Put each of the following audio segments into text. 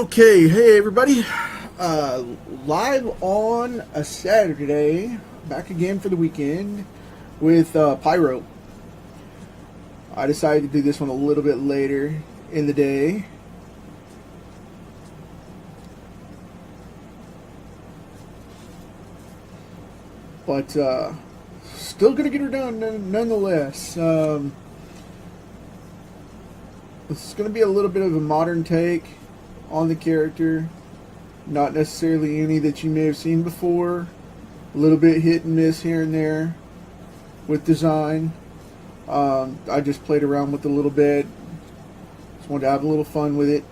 Okay, hey everybody. Live on a Saturday, back again for the weekend with Pyro. I decided to do this one a little bit later in the day. But still gonna get her done nonetheless. This is gonna be a little bit of a modern take on the character. Not necessarily any that you may have seen before. A little bit hit and miss here and there with design. I just played around with it a little bit. Just wanted to have a little fun with it.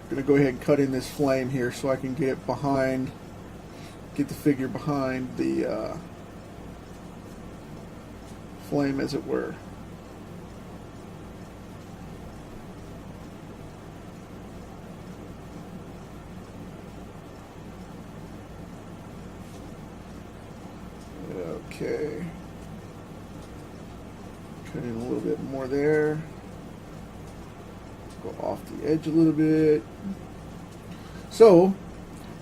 Gonna go ahead and cut in this flame here so I can get the figure behind the flame, as it were. Okay. Cut in a little bit more there. Go off the edge a little bit. So,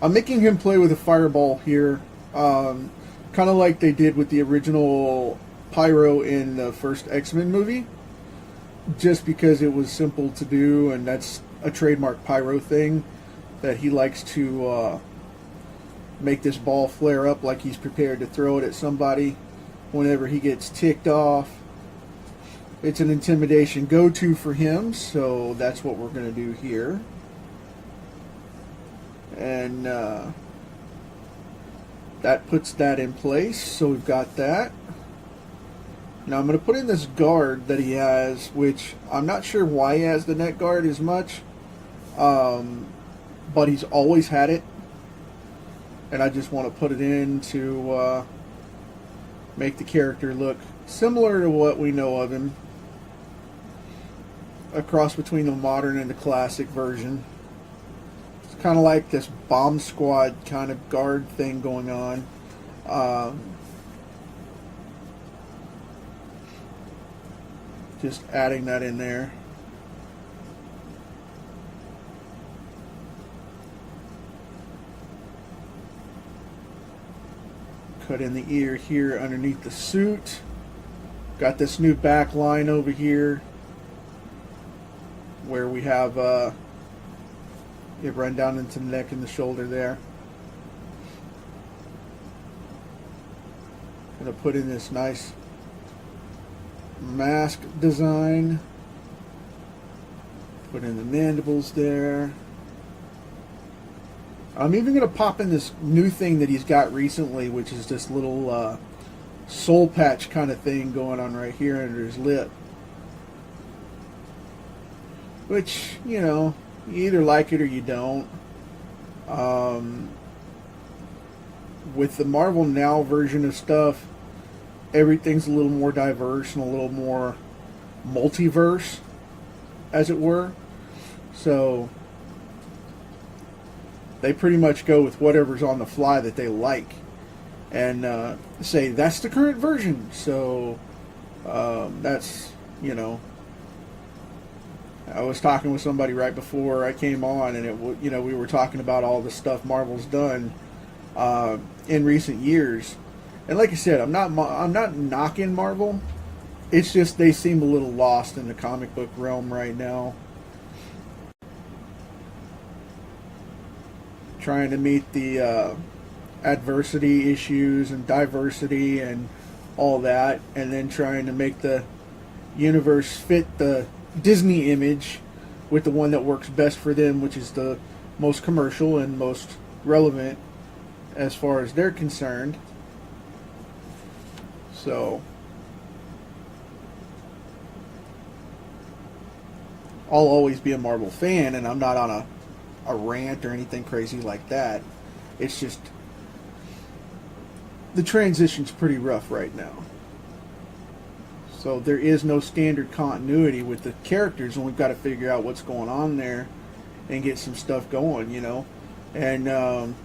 I'm making him play with a fireball here. Kind of like they did with the original Pyro in the first X-Men movie. Just because it was simple to do, and that's a trademark Pyro thing. That he likes to make this ball flare up like he's prepared to throw it at somebody whenever he gets ticked off. It's an intimidation go-to for him, so that's what we're going to do here. And that puts that in place, so we've got that. Now I'm going to put in this guard that he has, which I'm not sure why he has the neck guard as much, but he's always had it. And I just want to put it in to make the character look similar to what we know of him. A cross between the modern and the classic version. It's kind of like this bomb squad kind of guard thing going on. Just adding that in there. Cut in the ear here underneath the suit. Got this new back line over here where we have it run down into the neck and the shoulder there. Gonna put in this nice mask design. Put in the mandibles there. I'm even going to pop in this new thing that he's got recently, which is this little soul patch kind of thing going on right here under his lip. Which, you know, you either like it or you don't. With the Marvel Now version of stuff, everything's a little more diverse and a little more multiverse, as it were. So they pretty much go with whatever's on the fly that they like and say, that's the current version. So that's, you know, I was talking with somebody right before I came on, and you know, we were talking about all the stuff Marvel's done in recent years. And like I said, I'm not knocking Marvel. It's just they seem a little lost in the comic book realm right now. Trying to meet the adversity issues and diversity and all that, and then trying to make the universe fit the Disney image with the one that works best for them, which is the most commercial and most relevant as far as they're concerned. So I'll always be a Marvel fan, and I'm not on a rant or anything crazy like that. It's just the transition's pretty rough right now. So there is no standard continuity with the characters, and we've got to figure out what's going on there and get some stuff going, you know. And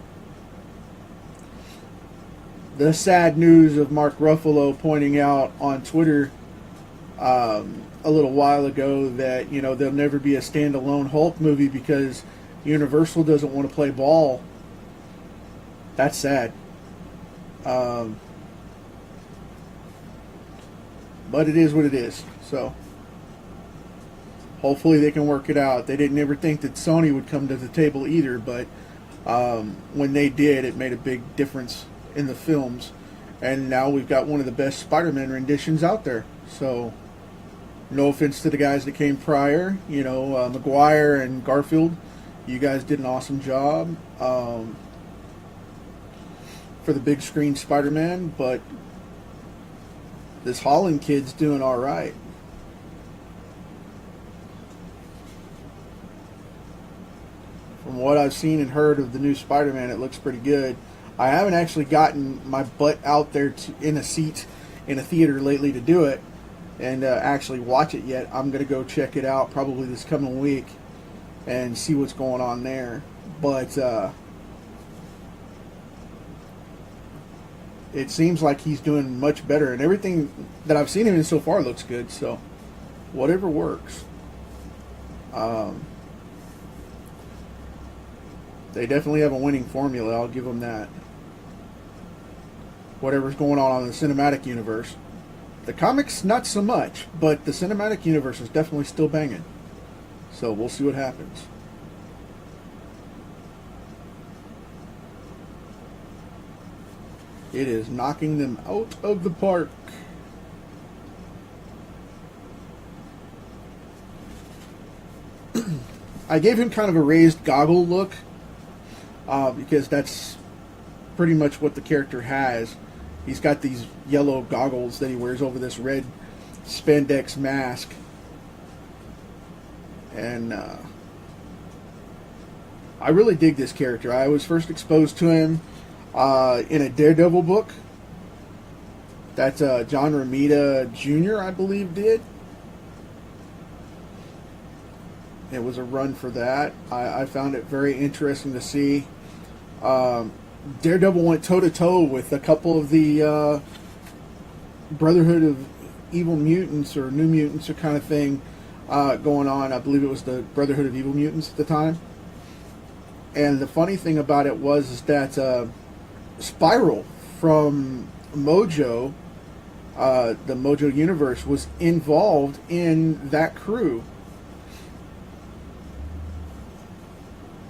the sad news of Mark Ruffalo pointing out on Twitter a little while ago that, you know, there'll never be a standalone Hulk movie because Universal doesn't want to play ball. That's sad. But it is what it is. So hopefully they can work it out. They didn't ever think that Sony would come to the table either, but when they did, it made a big difference in the films. And now we've got one of the best Spider-Man renditions out there. So no offense to the guys that came prior, you know, Maguire and Garfield. You guys did an awesome job for the big screen Spider-Man, but this Holland kid's doing all right. From what I've seen and heard of the new Spider-Man, it looks pretty good. I haven't actually gotten my butt out there in a seat in a theater lately to do it and actually watch it yet. I'm going to go check it out probably this coming week and see what's going on there. But it seems like he's doing much better, and everything that I've seen him in so far looks good, so whatever works. They definitely have a winning formula, I'll give them that. Whatever's going on in the cinematic universe. The comics, not so much, but the cinematic universe is definitely still banging. So we'll see what happens. It is knocking them out of the park. I gave him kind of a raised goggle look because that's pretty much what the character has. He's got these yellow goggles that he wears over this red spandex mask. And I really dig this character. I was first exposed to him in a Daredevil book that John Romita Jr., I believe, did. It was a run for that. I found it very interesting to see. Daredevil went toe-to-toe with a couple of the Brotherhood of Evil Mutants or New Mutants or kind of thing going on. I believe it was the Brotherhood of Evil Mutants at the time. And the funny thing about it was that Spiral from Mojo, the Mojo universe, was involved in that crew.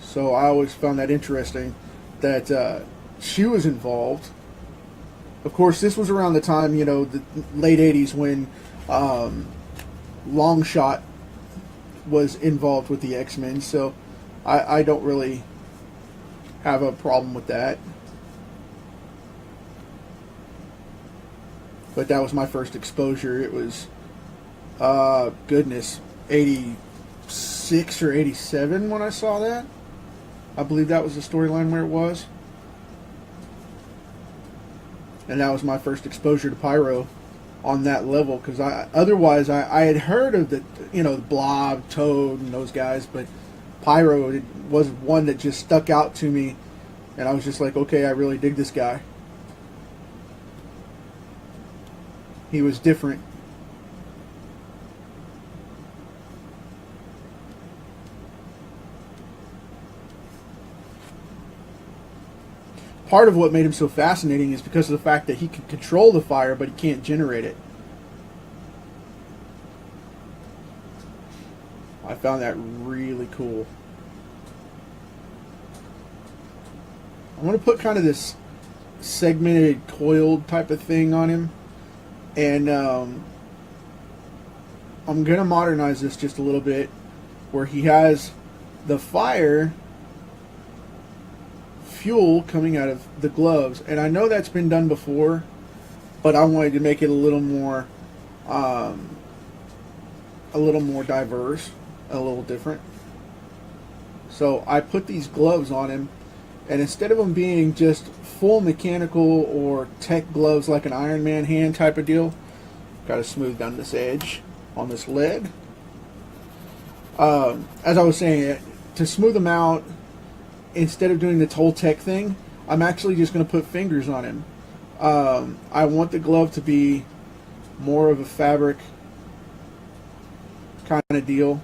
So I always found that interesting that she was involved. Of course, this was around the time, you know, the late 80s when Longshot was involved with the X-Men. So I don't really have a problem with that. But that was my first exposure. It was, goodness, 86 or 87 when I saw that. I believe that was the storyline where it was. And that was my first exposure to Pyro on that level. Because otherwise, I had heard of the, you know, Blob, Toad, and those guys. But Pyro was one that just stuck out to me. And I was just like, okay, I really dig this guy. He was different. Part of what made him so fascinating is because of the fact that he can control the fire, but he can't generate it. I found that really cool. I want to put kind of this segmented, coiled type of thing on him. And I'm going to modernize this just a little bit, where he has the fire fuel coming out of the gloves. And I know that's been done before, but I wanted to make it a little more diverse, a little different. So I put these gloves on him, and instead of them being just full mechanical or tech gloves like an Iron Man hand type of deal, got to smooth down this edge on this leg. As I was saying, to smooth them out, instead of doing the whole tech thing, I'm actually just going to put fingers on him. I want the glove to be more of a fabric kind of deal.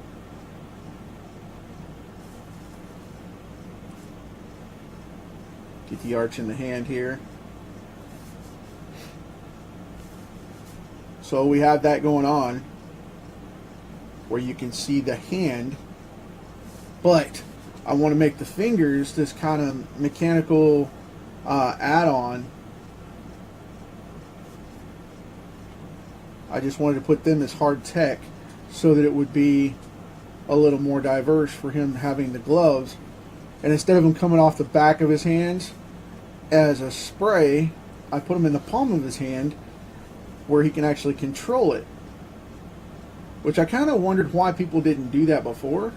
Get the arch in the hand here. So we have that going on where you can see the hand, but I want to make the fingers this kind of mechanical add-on. I just wanted to put them as hard tech so that it would be a little more diverse for him having the gloves. And instead of him coming off the back of his hands as a spray, I put them in the palm of his hand where he can actually control it. Which I kind of wondered why people didn't do that before.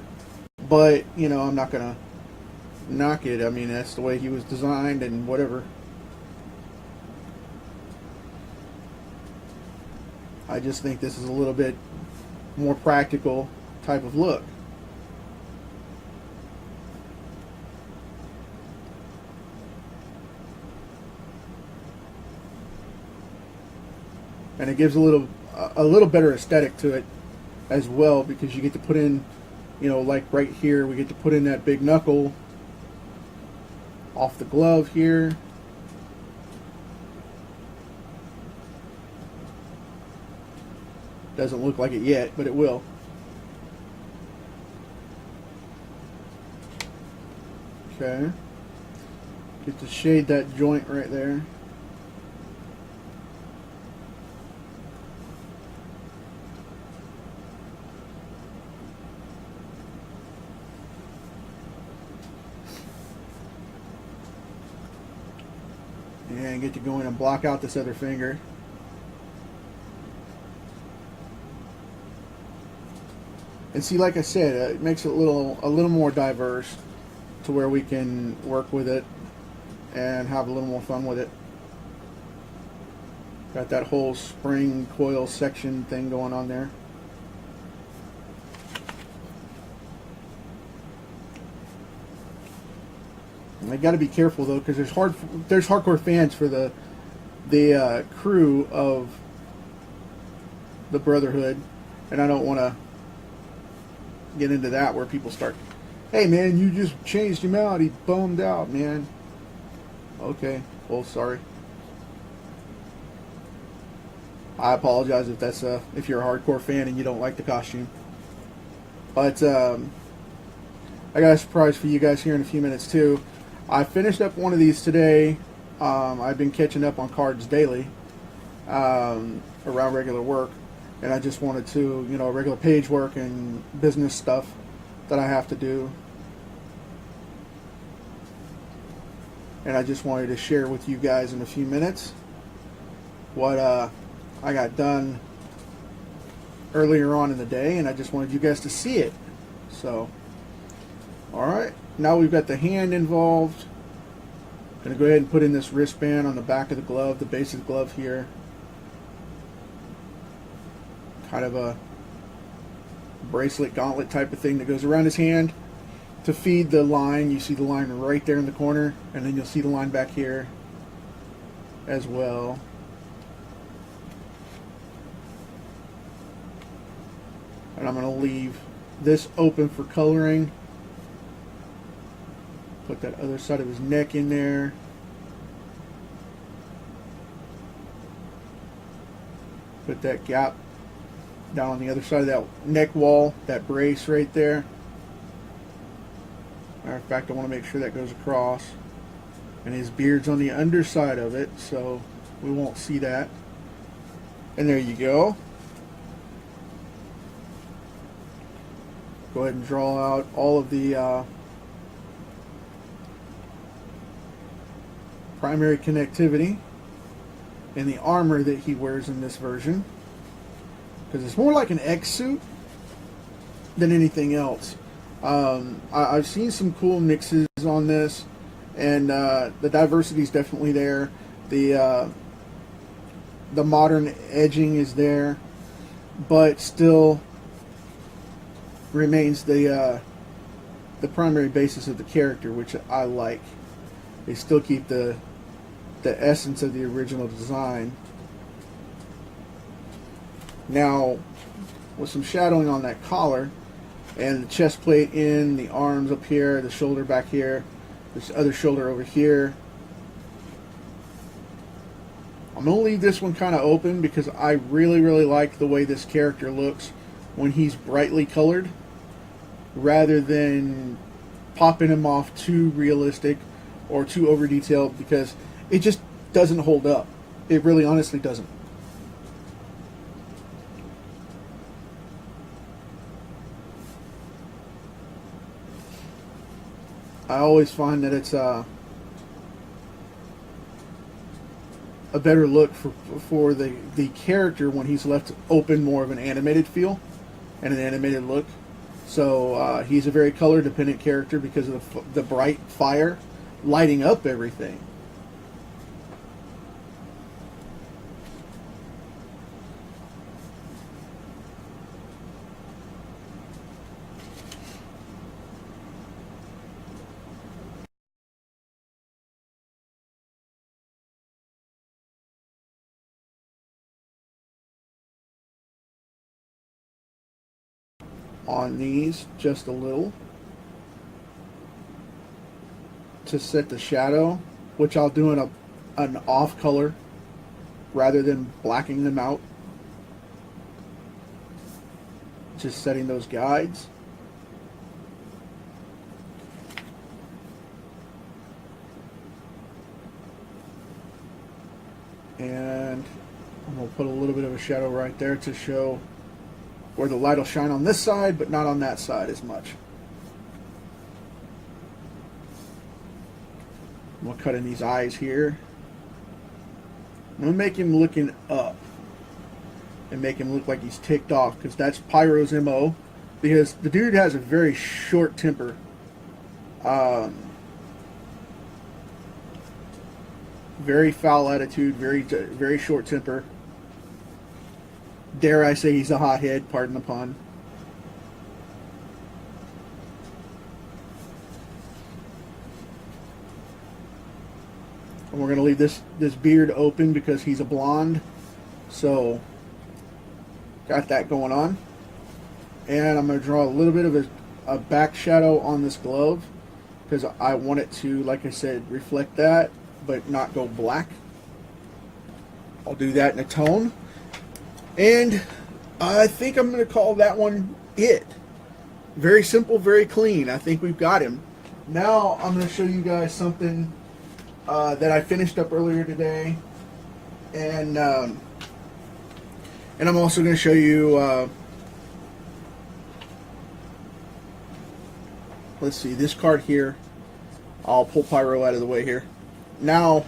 But, you know, I'm not going to knock it. I mean, that's the way he was designed and whatever. I just think this is a little bit more practical type of look. And it gives a little better aesthetic to it as well, because you get to put in, you know, like right here, we get to put in that big knuckle off the glove here. Doesn't look like it yet, but it will. Okay. Get to shade that joint right there. And get to go in and block out this other finger. And see, like I said, it makes it a little more diverse to where we can work with it and have a little more fun with it. Got that whole spring coil section thing going on there. And I got to be careful though, because there's hardcore fans for the crew of the Brotherhood, and I don't want to get into that where people start, hey man, you just changed him out, he bummed out, man. Okay, well, sorry. I apologize if that's if you're a hardcore fan and you don't like the costume. But I got a surprise for you guys here in a few minutes too. I finished up one of these today. I've been catching up on cards daily around regular work. And I just wanted to, you know, regular page work and business stuff that I have to do. And I just wanted to share with you guys in a few minutes what I got done earlier on in the day, and I just wanted you guys to see it. So, alright, now we've got the hand involved. I'm going to go ahead and put in this wristband on the back of the glove, the base of the glove here. Kind of a bracelet, gauntlet type of thing that goes around his hand to feed the line. You see the line right there in the corner, and then you'll see the line back here as well. And I'm going to leave this open for coloring. Put that other side of his neck in there. Put that gap down on the other side of that neck wall, that brace right there. Matter of fact, I want to make sure that goes across. And his beard's on the underside of it, so we won't see that. And there you go. Go ahead and draw out all of the primary connectivity and the armor that he wears in this version. Because it's more like an X suit than anything else. I've seen some cool mixes on this, and the diversity is definitely there. The modern edging is there, but still remains the primary basis of the character, which I like. They still keep the essence of the original design. Now, with some shadowing on that collar, and the chest plate in, the arms up here, the shoulder back here, this other shoulder over here. I'm going to leave this one kind of open because I really like the way this character looks when he's brightly colored, rather than popping him off too realistic or too over detailed, because it just doesn't hold up. It really honestly doesn't. I always find that it's a better look for the character when he's left open, more of an animated feel and an animated look. So he's a very color dependent character because of the bright fire lighting up everything. On these just a little to set the shadow, which I'll do in an off color rather than blacking them out. Just setting those guides. And I'm going to put a little bit of a shadow right there to show where the light will shine on this side, but not on that side as much. We'll cut in these eyes here. I'm going to make him looking up and make him look like he's ticked off, because that's Pyro's MO, because the dude has a very short temper. Very foul attitude, very short temper. Dare I say he's a hothead, pardon the pun. And we're going to leave this beard open because he's a blonde. So, got that going on. And I'm going to draw a little bit of a back shadow on this glove, because I want it to, like I said, reflect that, but not go black. I'll do that in a tone. And I think I'm going to call that one it. Very simple, very clean. I think we've got him. Now I'm going to show you guys something that I finished up earlier today. And I'm also going to show you, let's see, this card here. I'll pull Pyro out of the way here. Now,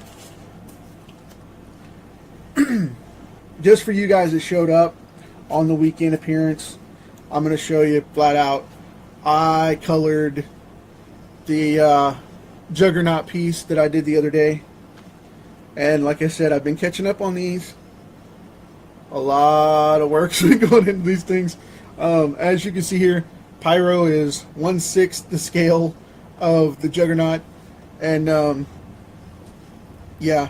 just for you guys that showed up on the weekend appearance, I'm going to show you flat out. I colored the Juggernaut piece that I did the other day. And like I said, I've been catching up on these. A lot of work's been going into these things. As you can see here, Pyro is 1/6 the scale of the Juggernaut. And yeah,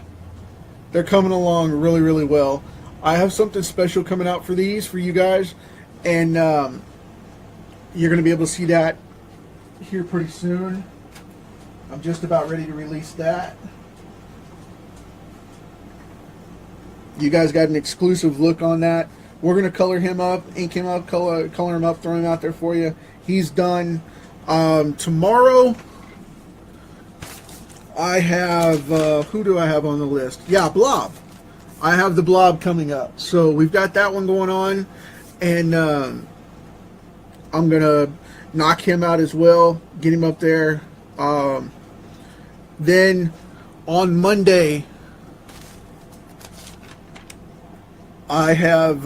they're coming along really well. I have something special coming out for these for you guys, and you're going to be able to see that here pretty soon. I'm just about ready to release that. You guys got an exclusive look on that. We're going to color him up, ink him up, color him up, throw him out there for you. He's done. Tomorrow, I have, who do I have on the list? Yeah, Blob. I have the Blob coming up. So we've got that one going on. And I'm going to knock him out as well. Get him up there. Then on Monday, I have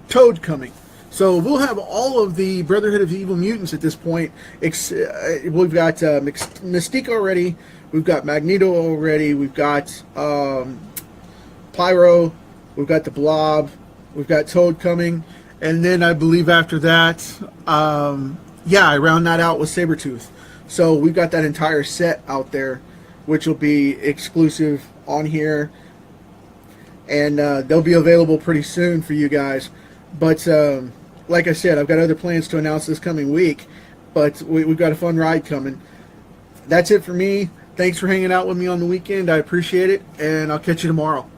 Toad coming. So we'll have all of the Brotherhood of Evil Mutants at this point. We've got Mystique already. We've got Magneto already. We've got Pyro. We've got the Blob. We've got Toad coming. And then I believe after that, yeah, I round that out with Sabretooth. So we've got that entire set out there, which will be exclusive on here. And they'll be available pretty soon for you guys. But like I said, I've got other plans to announce this coming week. But we've got a fun ride coming. That's it for me. Thanks for hanging out with me on the weekend. I appreciate it, and I'll catch you tomorrow.